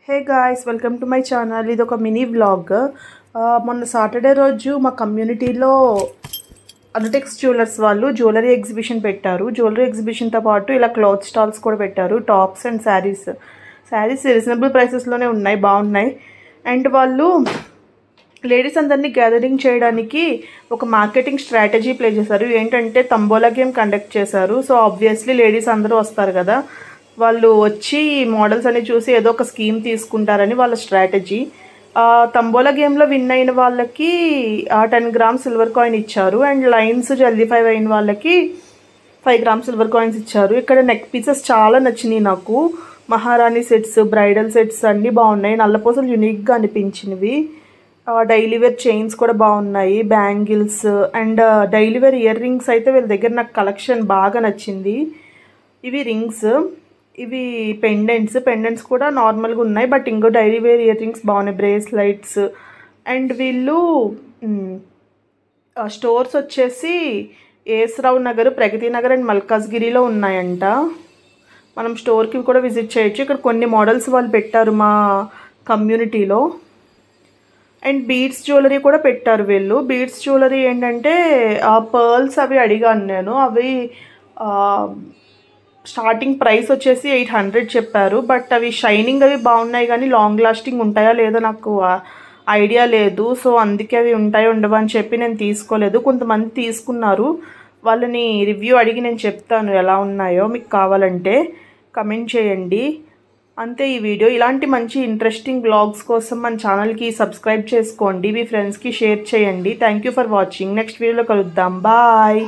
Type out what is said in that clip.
Hey guys, welcome to my channel. ఇది ఒక mini blog. మొన్న సాటర్డే రోజు మా కమ్యూనిటీలో అనుటెక్స్ జ్యువెలర్స్ వాళ్ళు జ్యువెలరీ ఎగ్జిబిషన్ పెట్టారు. జ్యువెలరీ ఎగ్జిబిషన్తో పాటు ఇలా క్లాత్ స్టాల్స్ కూడా పెట్టారు. టాప్స్ అండ్ శారీస్ రీజనబుల్ ప్రైసెస్లోనే ఉన్నాయి, బాగున్నాయి. అండ్ వాళ్ళు లేడీస్ అందరినీ గ్యాదరింగ్ చేయడానికి ఒక మార్కెటింగ్ స్ట్రాటజీ ప్లే చేశారు. ఏంటంటే తంబోలా గేమ్ కండక్ట్ చేశారు. సో ఆబ్వియస్లీ లేడీస్ అందరూ వస్తారు కదా, వాళ్ళు వచ్చి మోడల్స్ అని చూసి ఏదో ఒక స్కీమ్ తీసుకుంటారని వాళ్ళ స్ట్రాటజీ. తంబోలా గేమ్లో విన్ అయిన వాళ్ళకి 10 గ్రామ్స్ సిల్వర్ కాయిన్ ఇచ్చారు. అండ్ లైన్స్ జల్దీఫై అయిన వాళ్ళకి 5 గ్రామ్స్ సిల్వర్ కాయిన్స్ ఇచ్చారు. ఇక్కడ నెక్ పీసెస్ చాలా నచ్చినాయి నాకు. మహారాణి సెట్స్, బ్రైడల్ సెట్స్ అన్నీ బాగున్నాయి. నల్లపూసలు యూనిక్గా అనిపించినవి. డైలీ వేర్ చైన్స్ కూడా బాగున్నాయి, bangles and daily wear earrings అయితే వీళ్ళ దగ్గర నాకు కలెక్షన్ బాగా నచ్చింది. ఇవి రింగ్స్, ఇవి పెండెంట్స్ కూడా నార్మల్గా ఉన్నాయి. బట్ ఇంకో డైలీ వేర్ ఇయర్ రింగ్స్ బాగున్నాయి, బ్రేస్లైట్స్. అండ్ వీళ్ళు స్టోర్స్ వచ్చేసి ఏస్రావు నగర్, ప్రగతి నగర్ అండ్ మల్కాజ్గిరిలో ఉన్నాయంట. మనం స్టోర్కి కూడా విజిట్ చేయొచ్చు. ఇక్కడ కొన్ని మోడల్స్ వాళ్ళు పెట్టారు మా కమ్యూనిటీలో. అండ్ బీడ్స్ జ్యువెలరీ కూడా పెట్టారు వీళ్ళు. బీడ్స్ జ్యువెలరీ ఏంటంటే పర్ల్స్ అవి అడిగాను నేను. అవి స్టార్టింగ్ ప్రైస్ వచ్చేసి 800 చెప్పారు. బట్ అవి షైనింగ్ అవి బాగున్నాయి, కానీ లాంగ్ లాస్టింగ్ ఉంటాయా లేదో నాకు ఐడియా లేదు. సో అందుకే అవి ఉంటాయో ఉండవా అని చెప్పి నేను తీసుకోలేదు. కొంతమంది తీసుకున్నారు, వాళ్ళని రివ్యూ అడిగి నేను చెప్తాను ఎలా ఉన్నాయో. మీకు కావాలంటే కమెంట్ చేయండి. అంతే ఈ వీడియో. ఇలాంటి మంచి ఇంట్రెస్టింగ్ బ్లాగ్స్ కోసం మన ఛానల్కి సబ్స్క్రైబ్ చేసుకోండి, మీ ఫ్రెండ్స్కి షేర్ చేయండి. Thank you for watching. Next వీడియోలో కలుద్దాం. బాయ్.